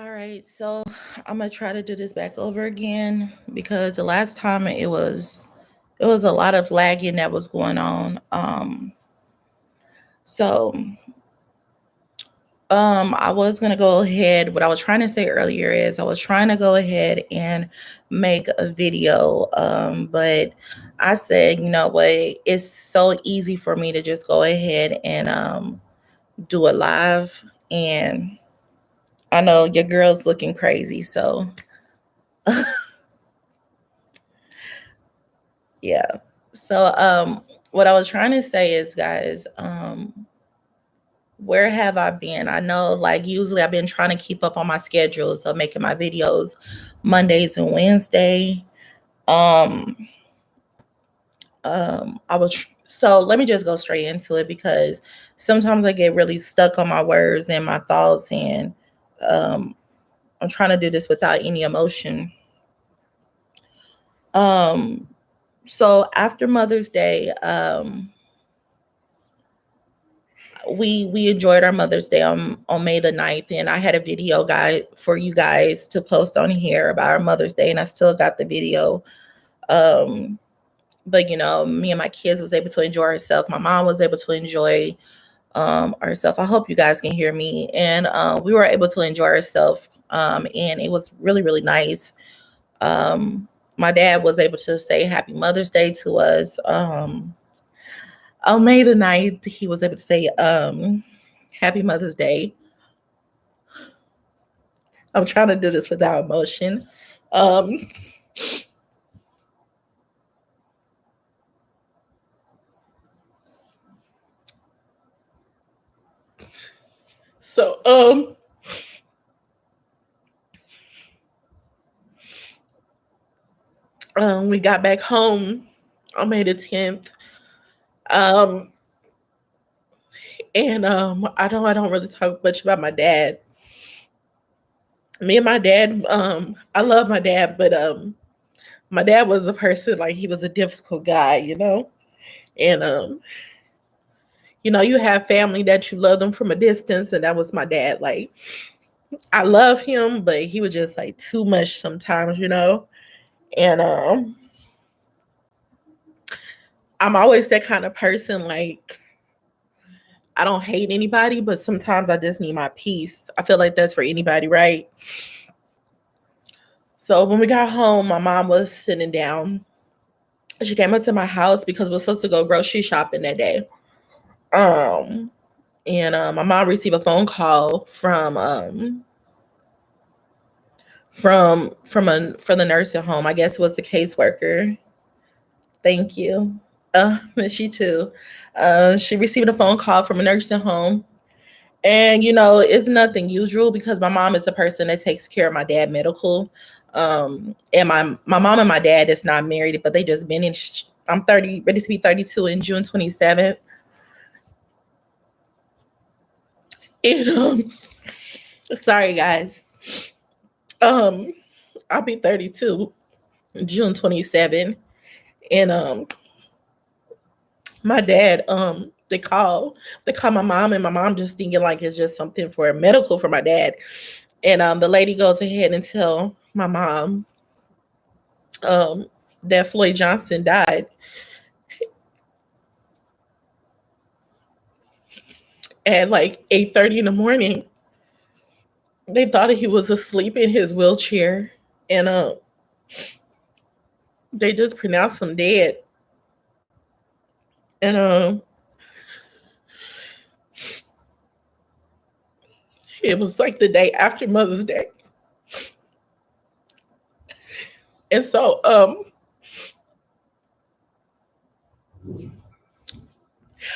All right, so I'm gonna try to do this back over again because the last time it was a lot of lagging that was going on. So I was gonna go ahead. What I was trying to say earlier is I was trying to go ahead and make a video, but I said, you know what, it's so easy for me to just go ahead and do it live, and I know your girl's looking crazy, so yeah. So what I was trying to say is, guys, where have I been? I know, like, usually I've been trying to keep up on my schedule, so making my videos Mondays and Wednesday. Um so let me just go straight into it because sometimes I get really stuck on my words and my thoughts, and um I'm trying to do this without any emotion. Um so after Mother's Day, we enjoyed our Mother's Day on May the 9th, and I had a video guide for you guys to post on here about our Mother's Day, and I still got the video. Um, but me and my kids was able to enjoy ourselves. My mom was able to enjoy ourselves. I hope you guys can hear me. And we were able to enjoy ourselves, and it was really, really nice. My dad was able to say Happy Mother's Day to us. On May the 9th, he was able to say Happy Mother's Day. I'm trying to do this without emotion. Um, so we got back home on May the 10th. Um, and I don't really talk much about my dad. Me and my dad, I love my dad, but my dad was a person, like, he was a difficult guy. And you have family that you love them from a distance, and that was my dad. Like, I love him, but he was just like too much sometimes. And I'm always that kind of person, like, I don't hate anybody, but sometimes I just need my peace. I feel like that's for anybody, right? So when we got home, my mom was sitting down. She came up to my house because we were supposed to go grocery shopping that day. Um, and my mom received a phone call from the nursing home. I guess it was the caseworker. Thank you. She too. She received a phone call from a nursing home. And it's nothing usual because my mom is a person that takes care of my dad medical. And my mom and my dad is not married, but they just been in. I'm 30, ready to be 32 in June 27th. And sorry guys. Um, I'll be 32 June 27th, and my dad they call my mom, and my mom just thinking like it's just something for medical for my dad. And the lady goes ahead and tell my mom um that Floyd Johnson died at like 8:30 in the morning. They thought he was asleep in his wheelchair, and they just pronounced him dead. And it was like the day after Mother's Day. And so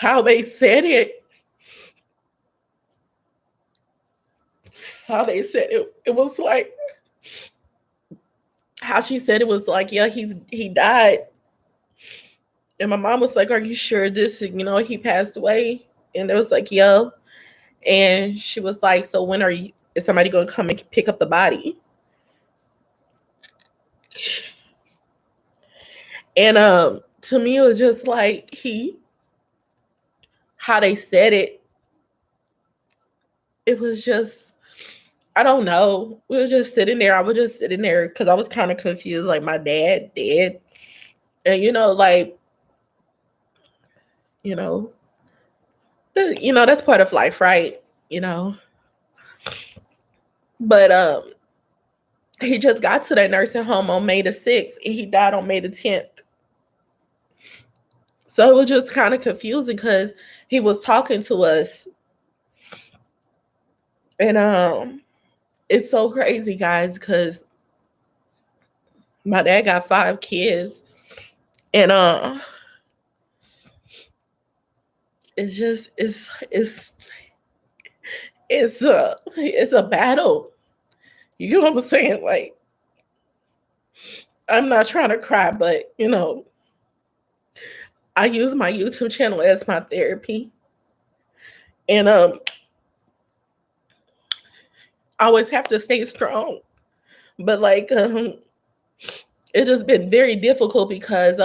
how they said it, it was like, how she said it was like, yeah, he died. And my mom was like, are you sure this, he passed away? And it was like, yeah. And she was like, so when is somebody going to come and pick up the body? And to me, it was just like, how they said it, it was just, I don't know. We were just sitting there. I was just sitting there because I was kind of confused. Like, my dad dead. And, like, you know, that's part of life, right? You know, but he just got to that nursing home on May the 6th and he died on May the 10th. So it was just kind of confusing because he was talking to us. And it's so crazy, guys, because my dad got 5 kids. And it's just it's a battle. You know what I'm saying? Like, I'm not trying to cry, but I use my YouTube channel as my therapy. And I always have to stay strong. But like it's just been very difficult because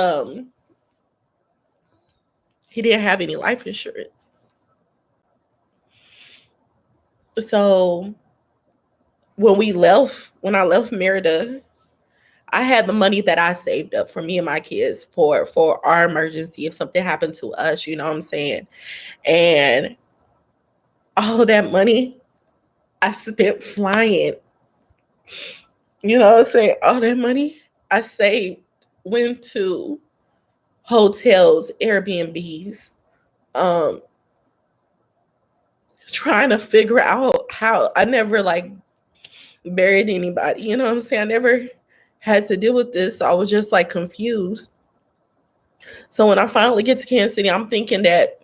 he didn't have any life insurance. So when I left Merida, I had the money that I saved up for me and my kids for our emergency if something happened to us, you know what I'm saying? And all of that money I spent flying. You know what I'm saying? All that money I saved went to hotels, Airbnbs, um, trying to figure out how. I never like buried anybody, you know what I'm saying? I never had to deal with this. So I was just like confused. So when I finally get to Kansas City, I'm thinking that,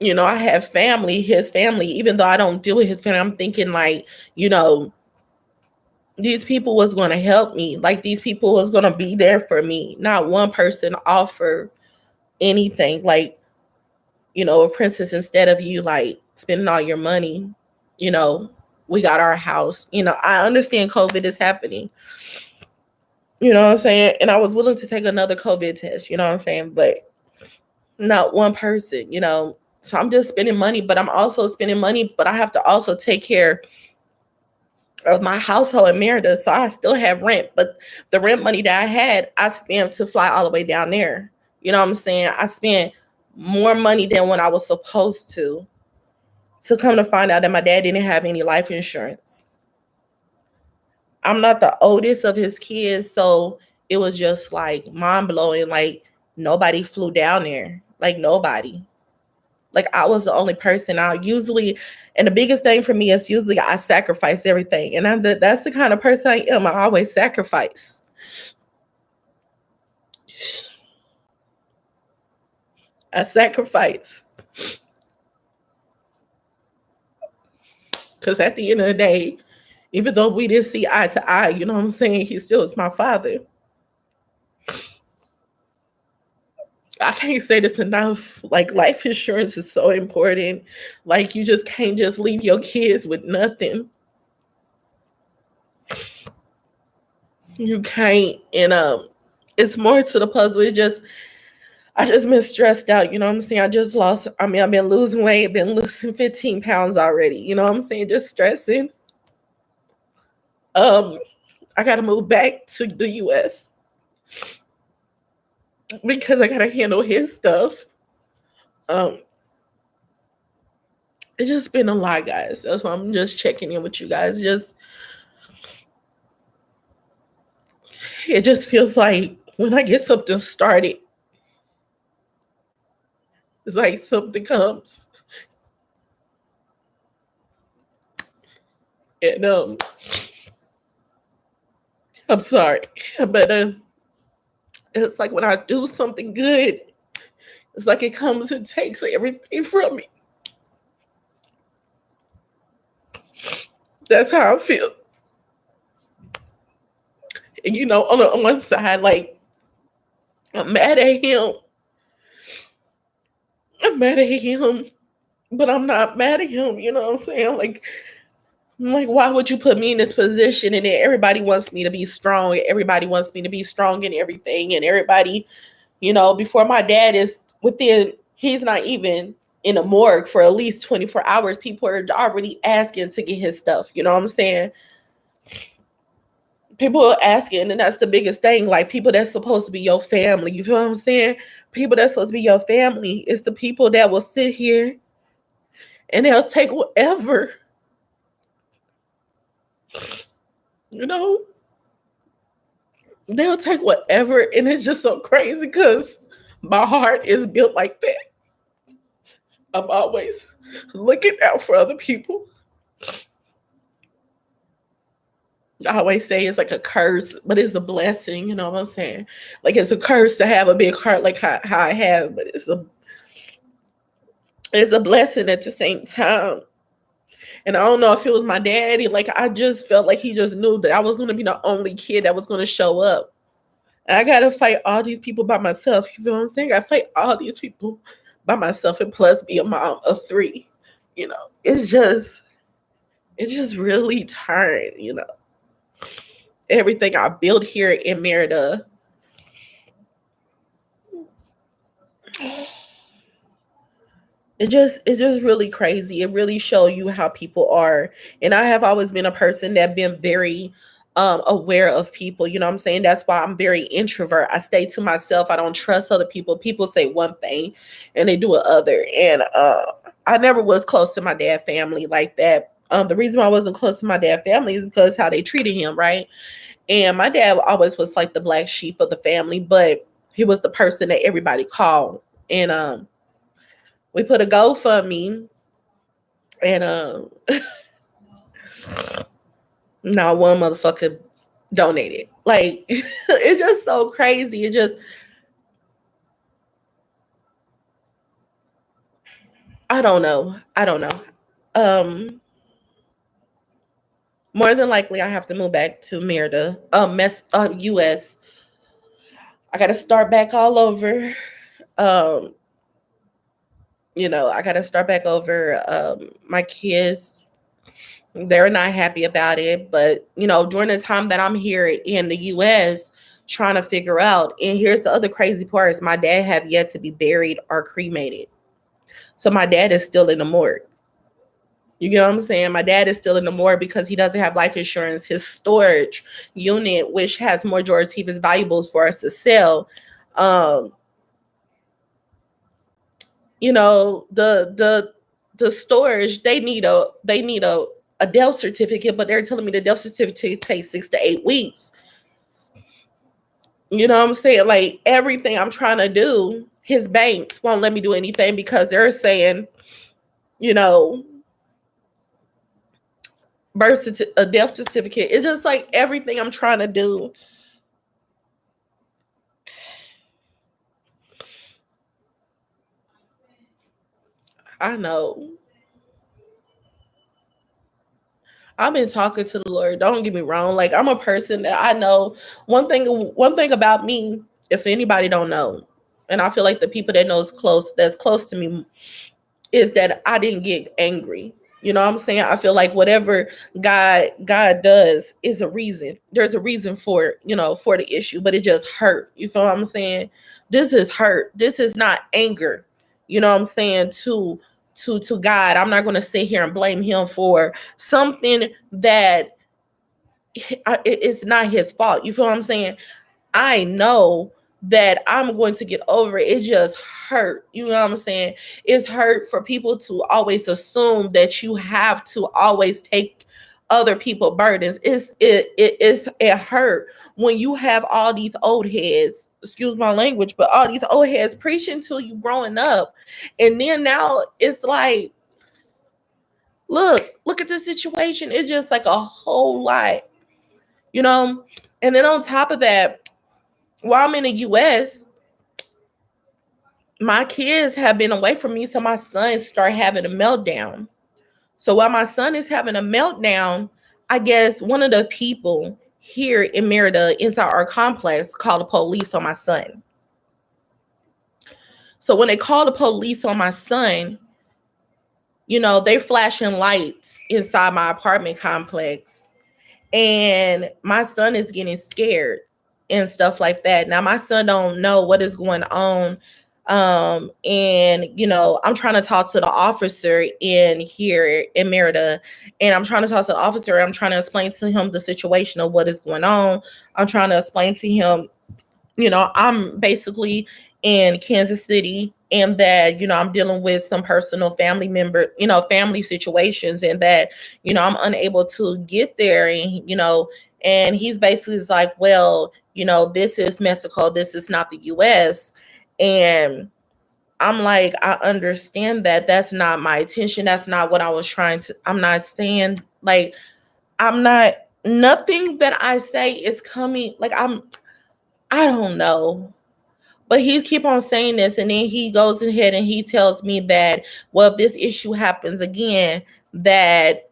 I have family, his family, even though I don't deal with his family, I'm thinking like, these people was going to help me. Like, these people was going to be there for me. Not one person offered anything. Like, a princess, instead of you like spending all your money, we got our house. I understand COVID is happening. You know what I'm saying? And I was willing to take another COVID test, you know what I'm saying? But not one person, So I'm just spending money, but I'm also spending money, but I have to also take care of my household in Merida. So I still have rent, but the rent money that I had, I spent to fly all the way down there. You know what I'm saying? I spent more money than what I was supposed to come to find out that my dad didn't have any life insurance. I'm not the oldest of his kids, so it was just like mind blowing. Like, nobody flew down there. Like, nobody. Like, I was the only person. And the biggest thing for me is usually I sacrifice everything. And that's the kind of person I am. I always sacrifice. I sacrifice. Because at the end of the day, even though we didn't see eye to eye, you know what I'm saying? He still is my father. I can't say this enough. Like, life insurance is so important. Like, you just can't just leave your kids with nothing. You can't. And it's more to the puzzle. I just been stressed out. You know what I'm saying? I've been losing weight, been losing 15 pounds already. You know what I'm saying? Just stressing. I gotta move back to the US because I gotta handle his stuff. Um, it's just been a lot, guys. That's why I'm just checking in with you guys. It just feels like when I get something started, it's like something comes. And I'm sorry, but it's like when I do something good, it's like it comes and takes everything from me. That's how I feel. And on one side, like, I'm mad at him. I'm mad at him, but I'm not mad at him. You know what I'm saying? Like, I'm like, why would you put me in this position? And then everybody wants me to be strong. Everybody wants me to be strong in everything. And everybody, before my dad is he's not even in a morgue for at least 24 hours. People are already asking to get his stuff. You know what I'm saying? People are asking, and that's the biggest thing. Like, people that's supposed to be your family. You feel what I'm saying? People that's supposed to be your family is the people that will sit here and they'll take whatever. You know? They'll take whatever, and it's just so crazy because my heart is built like that. I'm always looking out for other people. I always say it's like a curse, but it's a blessing. You know what I'm saying? Like, it's a curse to have a big heart like how I have, but it's a blessing at the same time. And I don't know if it was my daddy. Like, I just felt like he just knew that I was going to be the only kid that was going to show up. And I got to fight all these people by myself. You feel what I'm saying? I fight all these people by myself, and plus be a mom of 3. You know, it's just really tiring. You know, everything I built here in Merida. It's just really crazy. It really shows you how people are. And I have always been a person that been very aware of people. You know what I'm saying? That's why I'm very introvert. I stay to myself. I don't trust other people. People say one thing and they do another. And I never was close to my dad family like that. The reason why I wasn't close to my dad family is because how they treated him, right? And my dad always was like the black sheep of the family, but he was the person that everybody called. And we put a GoFundMe, and not one motherfucker donated. Like, it's just so crazy. I don't know. More than likely, I have to move back to Merida, US. I got to start back all over. Um, I got to start back over. My kids, they're not happy about it, but during the time that I'm here in the US trying to figure out, and here's the other crazy part, is my dad have yet to be buried or cremated. So my dad is still in the morgue. You know what I'm saying? My dad is still in the morgue because he doesn't have life insurance. His storage unit, which has majority of his valuables for us to sell, um, the storage, they need a death certificate, but they're telling me the death certificate takes 6 to 8 weeks. You know what I'm saying? Like, everything I'm trying to do, his banks won't let me do anything because they're saying, you know, a death certificate. It's just like everything I'm trying to do. I know. I've been talking to the Lord. Don't get me wrong. Like, I'm a person that I know one thing about me, if anybody don't know, and I feel like the people that's close to me, is that I didn't get angry. You know what I'm saying? I feel like whatever God does is a reason. There's a reason for it, for the issue, but it just hurt. You feel what I'm saying? This is hurt. This is not anger. You know what I'm saying? To God. I'm not going to sit here and blame him for something that it's not his fault. You feel what I'm saying? I know that I'm going to get over it. It just hurt. You know what I'm saying? It's hurt for people to always assume that you have to always take other people's burdens. It hurt when you have all these old heads, excuse my language, but all these old heads preaching to you growing up. And then now it's like, look at the situation. It's just like a whole lot, you know? And then on top of that, while I'm in the US, my kids have been away from me, so my son started having a meltdown. So while my son is having a meltdown, I guess one of the people here in Merida inside our complex called the police on my son. So when they call the police on my son, they're flashing lights inside my apartment complex, and my son is getting scared and stuff like that. Now my son don't know what is going on And I'm trying to talk to the officer in here in Merida, and I'm trying to talk to the officer. I'm trying to explain to him the situation of what is going on. I'm trying to explain to him, I'm basically in Kansas City, and that, I'm dealing with some personal family member, family situations, and that, I'm unable to get there. And, and he's basically is like, well, this is Mexico, this is not the US. And I'm like, I understand that that's not my intention. That's not what I was trying to, I'm not saying, like, I'm not, nothing that I say is coming, like, I don't know. But he keep on saying this, and then he goes ahead and he tells me that, well, if this issue happens again, that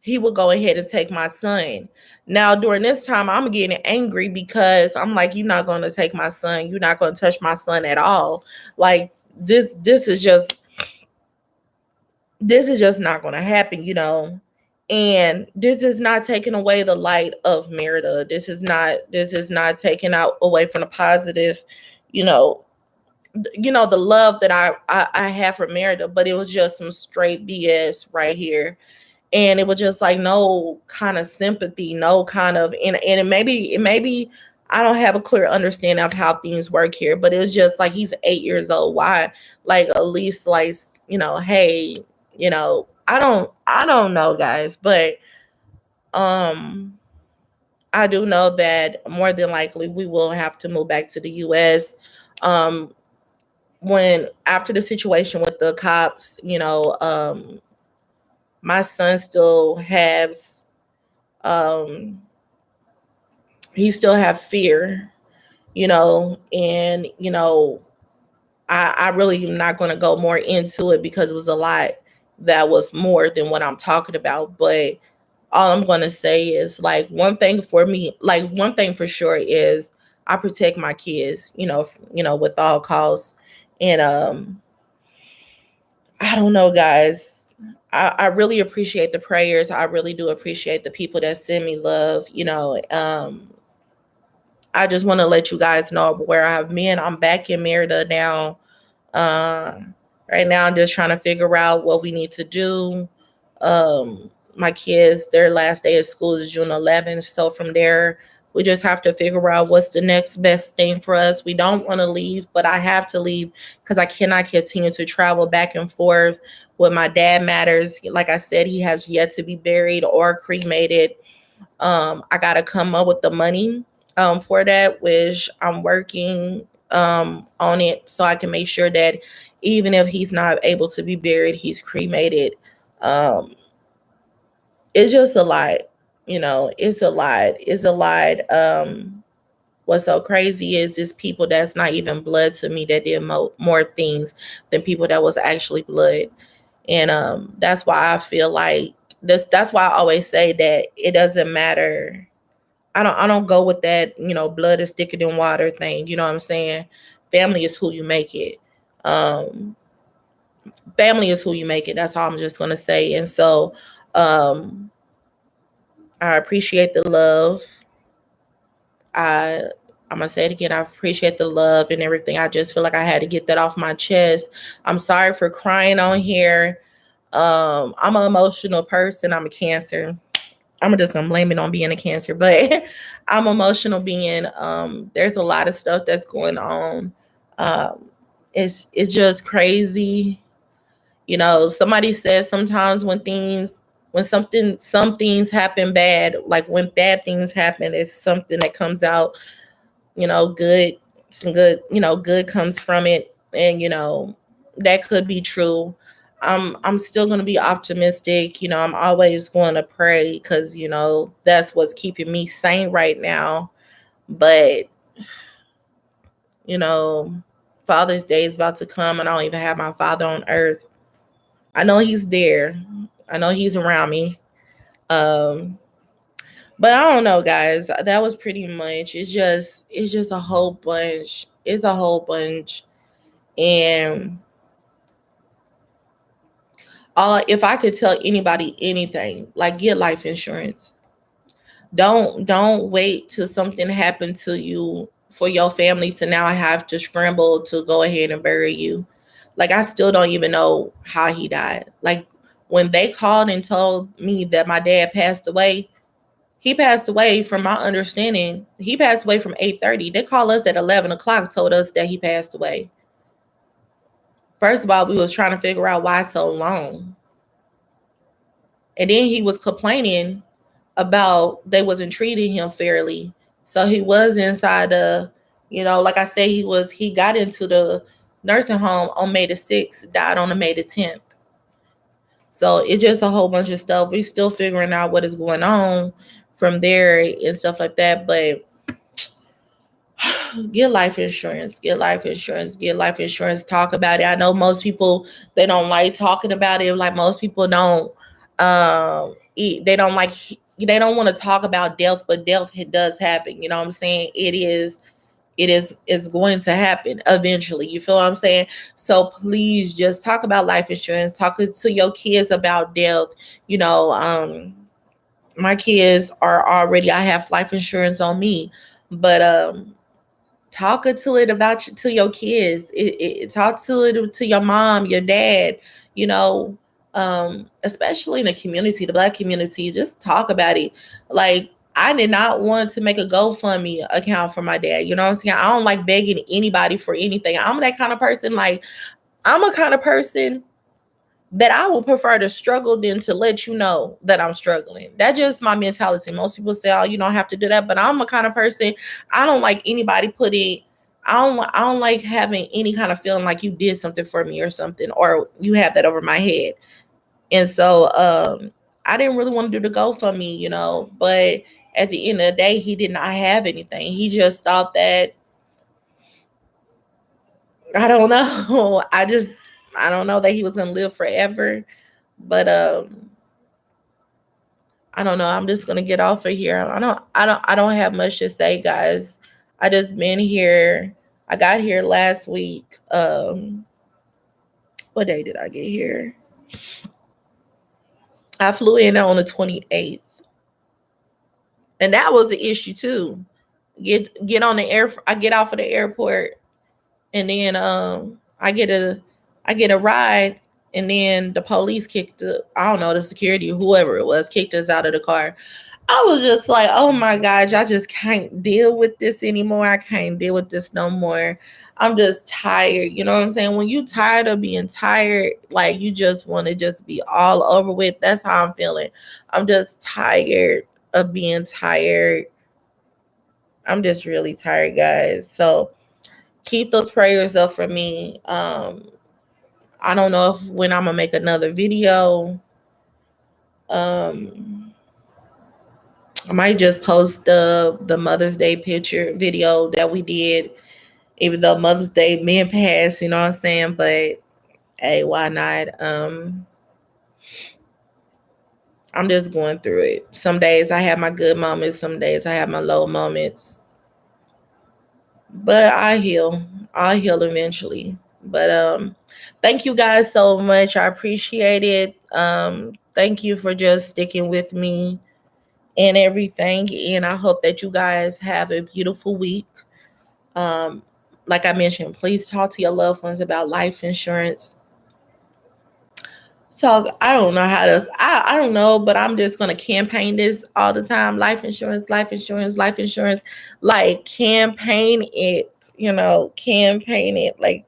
he will go ahead and take my son. Now, during this time, I'm getting angry because I'm like, you're not going to take my son. You're not going to touch my son at all. Like, this is just not going to happen, And this is not taking away the light of Merida. This is not taking out away from the positive, you know, the love that I have for Merida, but it was just some straight BS right here. And it was just like no kind of sympathy, no kind of, and it maybe I don't have a clear understanding of how things work here, but it was just like, he's 8 years old. Why? Like, at least, like, hey, I don't know, guys, but um I do know that more than likely we will have to move back to the US. Um when after the situation with the cops, my son still has um he still have fear, and I really am not going to go more into it because it was a lot that was more than what I'm talking about. But all I'm going to say is, like, one thing for me, like, one thing for sure is I protect my kids, with all costs. And I don't know, guys. I really appreciate the prayers. I really do appreciate the people that send me love. I just want to let you guys know where I've been. I'm back in Merida now. Um, right now, I'm just trying to figure out what we need to do. My kids, their last day of school is June 11th. So from there, we just have to figure out what's the next best thing for us. We don't want to leave, but I have to leave because I cannot continue to travel back and forth with my dad matters. Like I said, he has yet to be buried or cremated. I gotta come up with the money for that, which I'm working on it so I can make sure that even if he's not able to be buried, he's cremated. Um, it's just a lot, it's a lot. It's a lot. What's so crazy is people that's not even blood to me that did more things than people that was actually blood. And that's why I feel like that's why I always say that it doesn't matter. I don't go with that, blood is thicker than water thing. You know what I'm saying? Family is who you make it. Um, family is who you make it. That's all I'm just gonna say. And so um I appreciate the love. I I'm gonna say it again. I appreciate the love and everything. I just feel like I had to get that off my chest. I'm sorry for crying on here. I'm an emotional person. I'm a Cancer. I'm just gonna blame it on being a Cancer, but I'm emotional being. There's a lot of stuff that's going on. Um, it's just crazy. Somebody says sometimes when some things happen bad, like when bad things happen, it's something that comes out, good, some good, good comes from it. And that could be true. I'm still going to be optimistic. I'm always going to pray because that's what's keeping me sane right now. But you know Father's Day is about to come, and I don't even have my father on earth. I know he's there. I know he's around me. um but I don't know, guys. That was pretty much. It's just a whole bunch. It's a whole bunch. And all if I could tell anybody anything, like, get life insurance. Don't wait till something happened to you for your family to now have to scramble to go ahead and bury you. Like, I still don't even know how he died. Like, when they called and told me that my dad passed away, he passed away, from my understanding, he passed away from 8:30. They called us at 11 o'clock, told us that he passed away. First of all, we was trying to figure out why so long. And then he was complaining about they wasn't treating him fairly. So he was inside the, like I said, he got into the nursing home on May the 6th, died on the May the 10th. So it's just a whole bunch of stuff. We're still figuring out what is going on from there and stuff like that. But get life insurance, get life insurance, get life insurance. Talk about it. I know most people, they don't like talking about it. Like, most people don't, they don't like, they don't want to talk about death, but death does happen. You know what I'm saying? It's going to happen eventually. You feel what I'm saying? So please just talk about life insurance. Talk to your kids about death. You know, my kids are already, I have life insurance on me, but talk to it about to your kids. Talk to it to your mom, your dad, you know, especially in the community, the Black community. Just talk about it. Like, I did not want to make a GoFundMe account for my dad. You know what I'm saying? I don't like begging anybody for anything. I'm that kind of person. Like, I'm a kind of person that I would prefer to struggle than to let you know that I'm struggling. That's just my mentality. Most people say, "Oh, you don't have to do that," but I'm a kind of person. I don't like anybody putting. I don't like having any kind of feeling like you did something for me or something, or you have that over my head. And so, I didn't really want to do the GoFundMe, But at the end of the day, he did not have anything. He just thought that, I don't know. I don't know that he was gonna live forever. But I don't know. I'm just gonna get off of here. I don't have much to say, guys. I just been here. I got here last week. What day did I get here? I flew in on the 28th. And that was the issue too. Get on the air I get off of the airport, and then I get a ride, and then the police I don't know, the security, whoever it was, kicked us out of the car. I was just like, oh my gosh, I just can't deal with this anymore. I can't deal with this no more. I'm just tired. You know what I'm saying? When you tired of being tired, like, you just want to just be all over with. That's how I'm feeling. I'm just tired of being tired. I'm just really tired, guys. So keep those prayers up for me. I don't know if when I'm gonna make another video. Um, I might just post the Mother's Day picture video that we did, even though Mother's Day men passed, you know what I'm saying? But hey, why not? I'm just going through it. Some days I have my good moments, some days I have my low moments. But I heal. I'll heal eventually. But thank you guys so much. I appreciate it. Thank you for just sticking with me and everything. And I hope that you guys have a beautiful week. Um, like I mentioned, please talk to your loved ones about life insurance. So I don't know how to. I don't know, but I'm just gonna campaign this all the time. Life insurance, life insurance, life insurance. Like, campaign it. Campaign it. Like,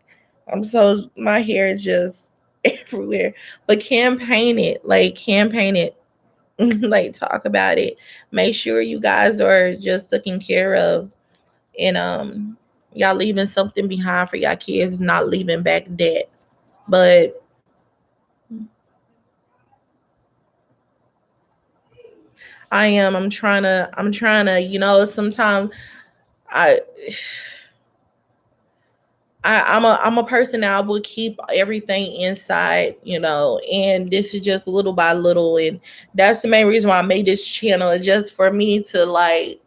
my hair is just everywhere. But campaign it. Like, campaign it. Like, talk about it. Make sure you guys are just taken care of, and y'all leaving something behind for y'all kids, not leaving back debt. But I am. I'm trying to, sometimes I I'm a person that I would keep everything inside, and this is just little by little, and that's the main reason why I made this channel, is just for me to, like,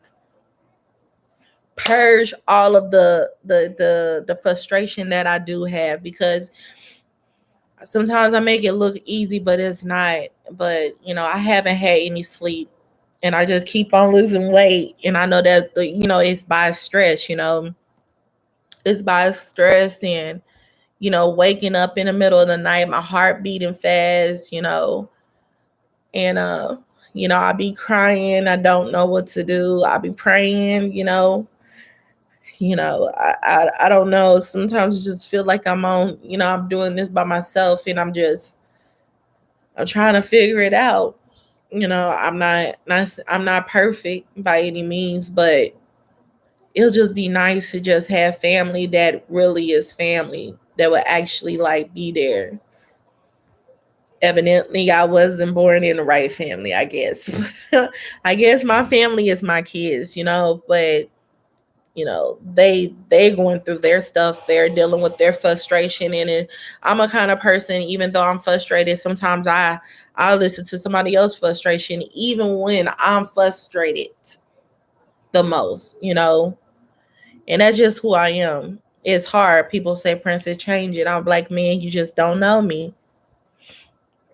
purge all of the frustration that I do have, because sometimes I make it look easy, but it's not. But I haven't had any sleep. and I just keep on losing weight. And I know that it's by stress. It's by stress, and waking up in the middle of the night, my heart beating fast. And I be crying. I don't know what to do. I be praying. I don't know. Sometimes I just feel like I'm doing this by myself, and I'm trying to figure it out. I'm not perfect by any means, but it'll just be nice to just have family that really is family, that would actually like be there. Evidently, I wasn't born in the right family, I guess. I guess my family is my kids, but they going through their stuff. They're dealing with their frustration, and I'm a kind of person, even though I'm frustrated, sometimes I listen to somebody else's frustration even when I'm frustrated the most, and that's just who I am. It's hard. People say, Princess, change it. I'm like, man, you just don't know me.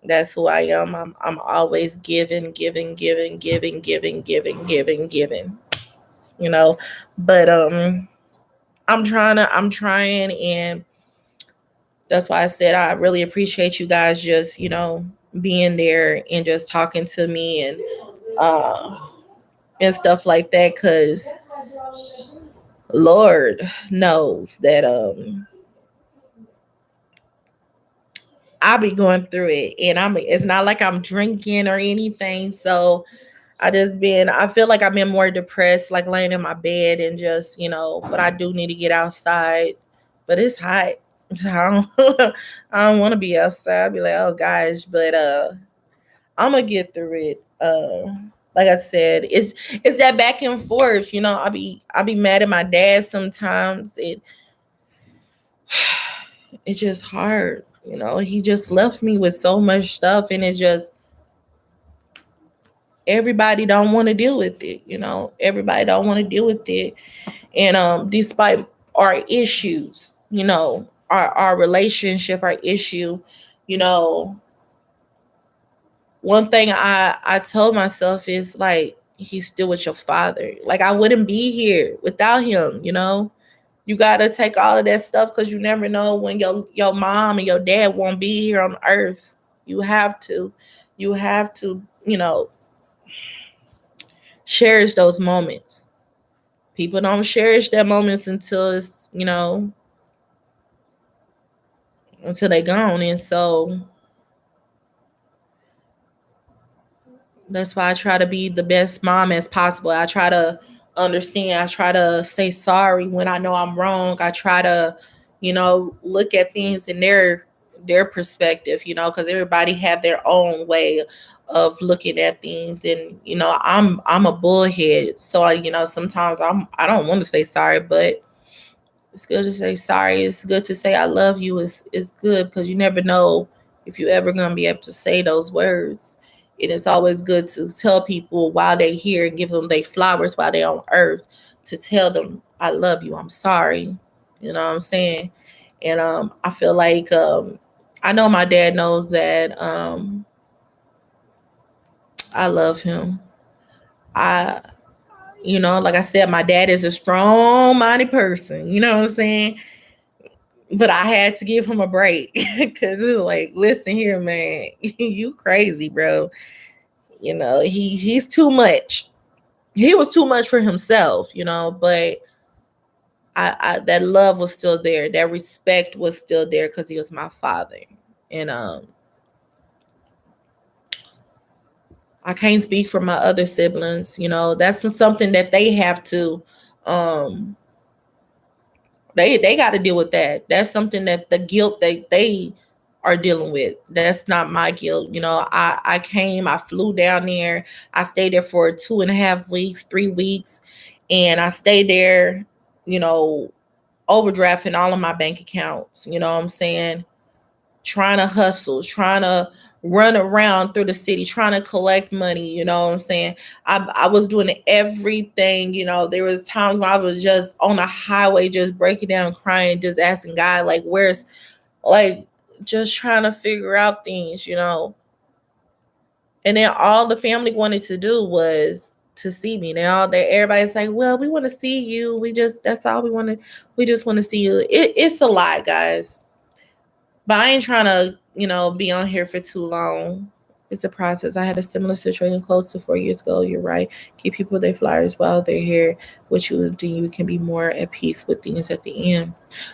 That's who I am. I'm always giving, giving, giving, giving, giving, giving, giving, giving. You know, but I'm trying, and that's why I said I really appreciate you guys just being there and just talking to me uh and stuff like that, because Lord knows that I'll be going through it, and it's not like I'm drinking or anything. So I feel like I've been more depressed, like laying in my bed and just, but I do need to get outside. But it's hot. So I don't want to be outside. I'd be like, oh gosh, but I'm gonna get through it. Like I said, it's that back and forth. I be mad at my dad sometimes. It's just hard. He just left me with so much stuff, and it just everybody don't want to deal with it. Everybody don't want to deal with it. And despite our issues, our relationship, our issue, you know, one thing I told myself is like, he's still with your father. Like, I wouldn't be here without him. You gotta take all of that stuff, because you never know when your mom and your dad won't be here on earth. You have to cherish those moments. People don't cherish their moments until they gone. And so that's why I try to be the best mom as possible. I try to understand. I try to say sorry when I know I'm wrong. I try to, look at things in their perspective, because everybody have their own way of looking at things. And I'm a bullhead, so sometimes I don't want to say sorry, but it's good to say sorry. It's good to say I love you. It's good, because you never know if you ever gonna be able to say those words. It is always good to tell people while they're here and give them their flowers while they're on earth, to tell them I love you. I'm sorry. You know what I'm saying? And I feel like I know my dad knows that I love him. I like I said, my dad is a strong minded person. You know what I'm saying? But I had to give him a break because it was like, listen here, man, you crazy, bro. He's too much. He was too much for himself, but I that love was still there. That respect was still there, because he was my father. And I can't speak for my other siblings. That's something that they have to um they got to deal with that. That's something that the guilt they are dealing with. That's not my guilt. I came, I flew down there, I stayed there for 2.5 weeks, 3 weeks, and I stayed there, you know, overdrafting all of my bank accounts. You know what I'm saying? Trying to hustle, trying to run around through the city, trying to collect money. You know what I'm saying? I was doing everything. There was times when I was just on the highway, just breaking down, crying, just asking God, like, like, just trying to figure out things. And then all the family wanted to do was to see me. Everybody's like, well, we want to see you. That's all we want to, we just want to see you. It's a lot, guys. But I ain't trying to, be on here for too long. It's a process. I had a similar situation close to 4 years ago. You're right. Give people their flyers while they're here, which you do, you can be more at peace with things at the end.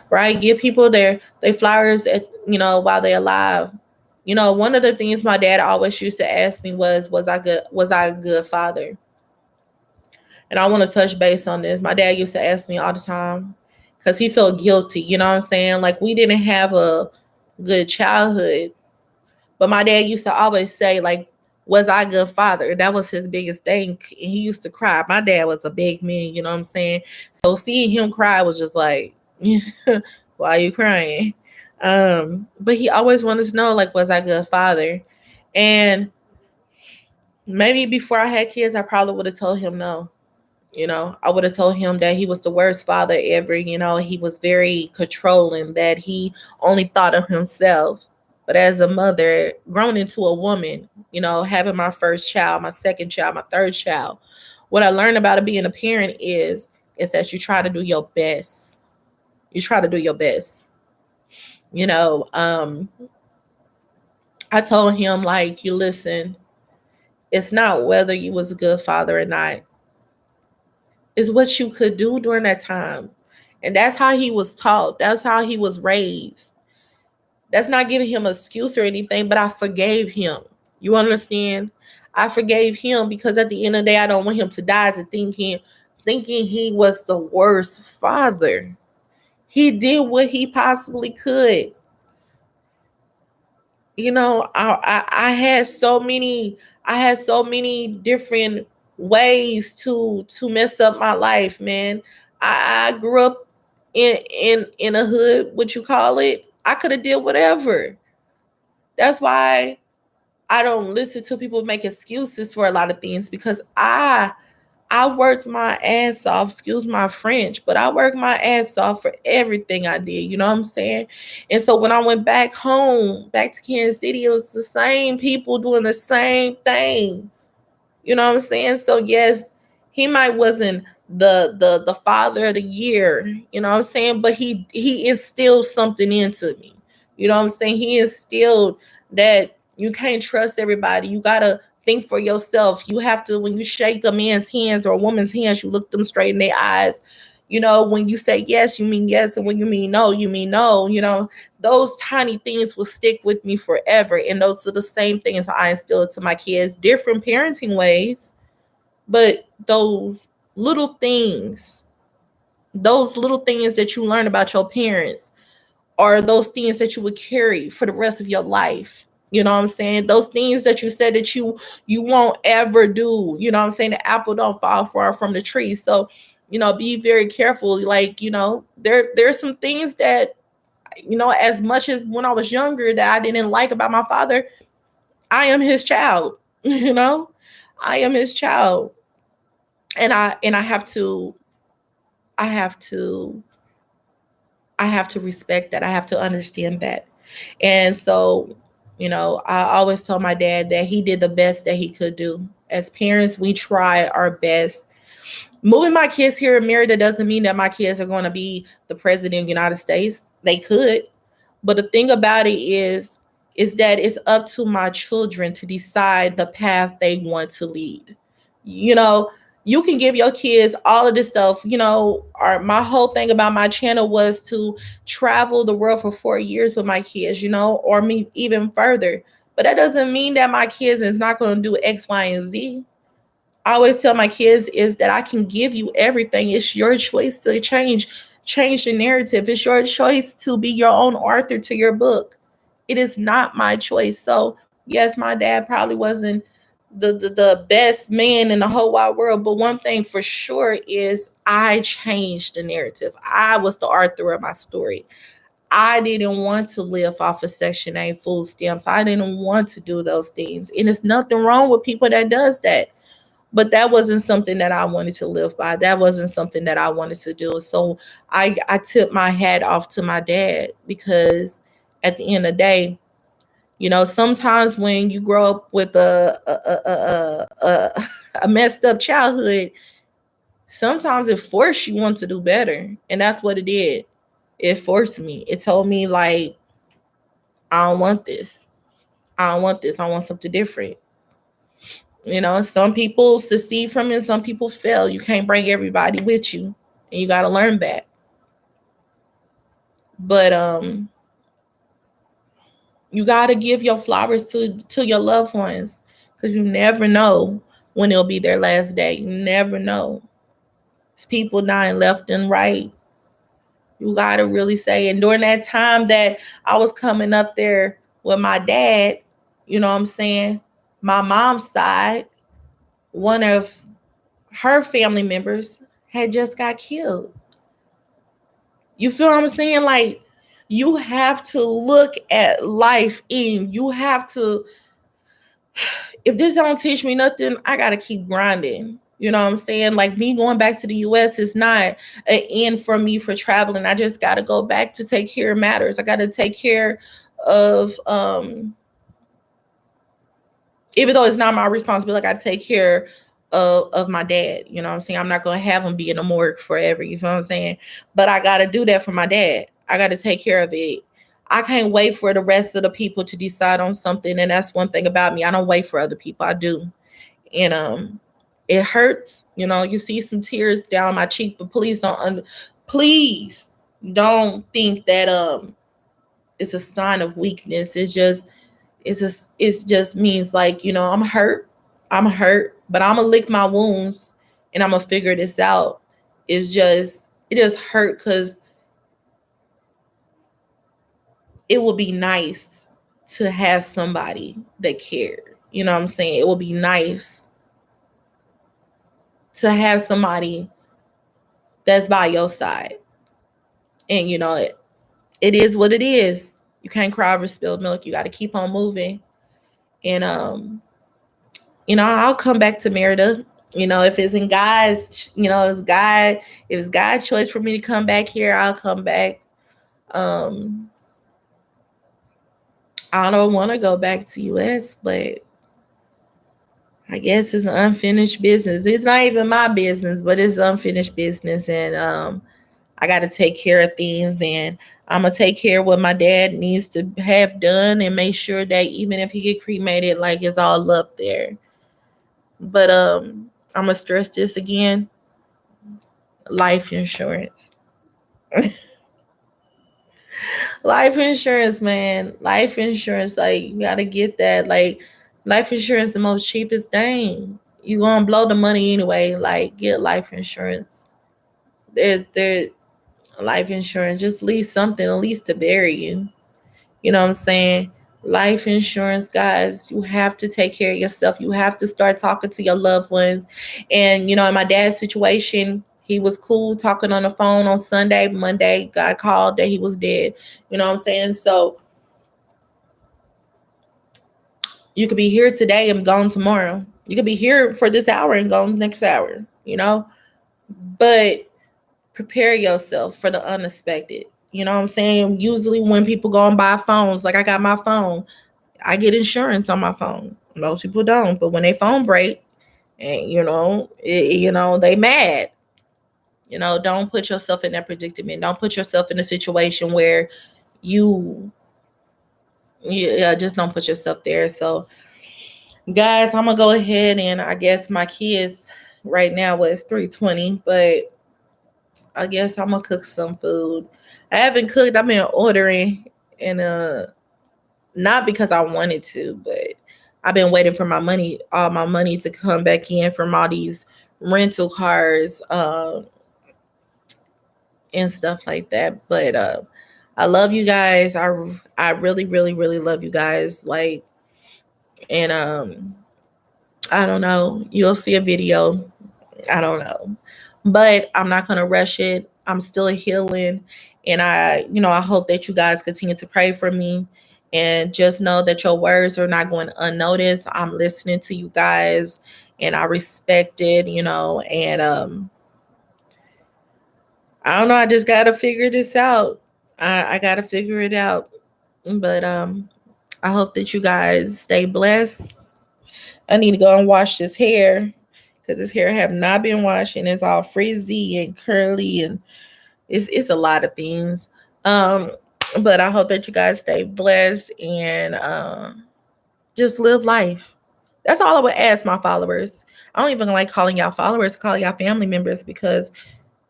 Right? Give people their flowers at, while they're alive. One of the things my dad always used to ask me was I a good father? And I want to touch base on this. My dad used to ask me all the time because he felt guilty. You know what I'm saying? Like, we didn't have a good childhood. But my dad used to always say, like, was I a good father? That was his biggest thing. And he used to cry. My dad was a big man, you know what I'm saying? So seeing him cry was just like, why are you crying? But he always wanted to know, like, was I a good father? And maybe before I had kids, I probably would have told him no. I would have told him that he was the worst father ever. He was very controlling, that he only thought of himself. But as a mother, grown into a woman, having my first child, my second child, my third child, what I learned about being a parent is that you try to do your best. You try to do your best. You know, um, I told him, like, you listen, it's not whether you was a good father or not. It's what you could do during that time. And that's how he was taught. That's how he was raised. That's not giving him an excuse or anything, but I forgave him. You understand? I forgave him because at the end of the day, I don't want him to die to thinking he was the worst father. He did what he possibly could. I had so many different ways to mess up my life, man. I grew up in a hood, what you call it. I could have did whatever. That's why I don't listen to people make excuses for a lot of things, because I worked my ass off, excuse my French, but I worked my ass off for everything I did. You know what I'm saying? And so when I went back home, back to Kansas City, it was the same people doing the same thing. You know what I'm saying? So yes, he might wasn't the father of the year, you know what I'm saying? But he instilled something into me. You know what I'm saying? He instilled that you can't trust everybody. You gotta think for yourself. You have to, when you shake a man's hands or a woman's hands, you look them straight in their eyes. When you say yes, you mean yes, and when you mean no, you mean no. Those tiny things will stick with me forever. And those are the same things I instill to my kids, different parenting ways, but little things, those little things that you learn about your parents are those things that you would carry for the rest of your life. You know what I'm saying? Those things that you said that you won't ever do. You know what I'm saying? The apple don't fall far from the tree. So, be very careful. Like, there's some things that, as much as when I was younger that I didn't like about my father, I am his child. You know, I am his child, and I have to I have to respect that. I have to understand that. And so, I always told my dad that he did the best that he could do. As parents, we try our best. Moving my kids here in Merida doesn't mean that my kids are going to be the president of the United States. They could. But the thing about it is that it's up to my children to decide the path they want to lead. You know, you can give your kids all of this stuff. My whole thing about my channel was to travel the world for 4 years with my kids, or me even further. But that doesn't mean that my kids is not going to do X, Y, and Z. I always tell my kids is that I can give you everything. It's your choice to change the narrative. It's your choice to be your own author to your book. It is not my choice. So yes, my dad probably wasn't the best man in the whole wide world. But one thing for sure is I changed the narrative. I was the author of my story. I didn't want to live off of Section 8 food stamps. I didn't want to do those things. And there's nothing wrong with people that does that, but that wasn't something that I wanted to live by. That wasn't something that I wanted to do. So I took my hat off to my dad, because at the end of the day, Sometimes when you grow up with a messed up childhood, sometimes it forced you want to do better. And that's what it did. It forced me. It told me, like, I don't want this. I don't want this. I want something different. Some people succeed from it, some people fail. You can't bring everybody with you. And you gotta learn that. But you gotta give your flowers to your loved ones, because you never know when it'll be their last day. You never know. It's people dying left and right. You gotta really say. And during that time that I was coming up there with my dad, you know what I'm saying? My mom's side, one of her family members had just got killed. You feel what I'm saying? Like, you have to look at life, and you have to, if this don't teach me nothing, I gotta keep grinding. You know what I'm saying? Like, me going back to the US is not an end for me for traveling. I just gotta go back to take care of matters. I gotta take care of even though it's not my responsibility, I gotta take care of my dad. You know what I'm saying? I'm not gonna have him be in the morgue forever. You feel what I'm saying? But I gotta do that for my dad. I gotta take care of it. I can't wait for the rest of the people to decide on something. And that's one thing about me. I don't wait for other people. I do. And it hurts. You see some tears down my cheek, but please don't think that it's a sign of weakness. It just means, like, I'm hurt. I'm hurt, but I'm gonna lick my wounds and I'm gonna figure this out. It just hurt because it would be nice to have somebody that cared. You know what I'm saying? It would be nice to have somebody that's by your side. And it is what it is. You can't cry over spilled milk. You got to keep on moving. And I'll come back to Merida. If it's in God's, if it's God's choice for me to come back here, I'll come back. Um, I don't want to go back to US, but I guess it's unfinished business. It's not even my business, but it's unfinished business, and I got to take care of things, and I'm gonna take care of what my dad needs to have done, and make sure that even if he get cremated, like, it's all up there. But I'm gonna stress this again: life insurance. Life insurance, man. Life insurance, like, you gotta get that. Like, life insurance, the most cheapest thing. You gonna blow the money anyway. Like, get life insurance. There, life insurance. Just leave something, at least to bury you. You know what I'm saying? Life insurance, guys, you have to take care of yourself. You have to start talking to your loved ones. And, in my dad's situation, he was cool talking on the phone on Sunday. Monday, got called that he was dead. You know what I'm saying? So you could be here today and gone tomorrow. You could be here for this hour and gone next hour. But prepare yourself for the unexpected. You know what I'm saying? Usually when people go and buy phones, like, I got my phone, I get insurance on my phone. Most people don't, but when they phone break, and they mad. Don't put yourself in that predicament. Don't put yourself in a situation where you, yeah, just don't put yourself there. So, guys, I'm gonna go ahead, and I guess my kids right now was 3:20, but I guess I'm gonna cook some food. I haven't cooked. I've been ordering, and not because I wanted to, but I've been waiting for all my money to come back in from all these rental cars, and stuff like that. But I love you guys. I really, really, really love you guys. Like, and I don't know. You'll see a video. I don't know. But I'm not gonna rush it. I'm still healing. And I hope that you guys continue to pray for me. And just know that your words are not going unnoticed. I'm listening to you guys, and I respect it, and I don't know, I just gotta figure this out. I gotta figure it out. But I hope that you guys stay blessed. I need to go and wash this hair because this hair have not been washing. It's all frizzy and curly, and it's a lot of things. Um, but I hope that you guys stay blessed and just live life. That's all I would ask my followers. I don't even like calling y'all followers, call y'all family members because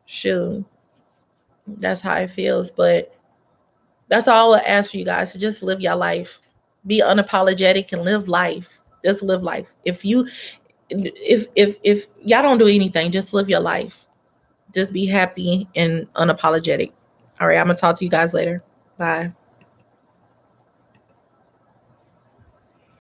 shoot, that's how it feels. But that's all I would ask for you guys to just live your life. Be unapologetic and live life. Just live life. If y'all don't do anything, just live your life. Just be happy and unapologetic. All right, I'm gonna talk to you guys later. Bye.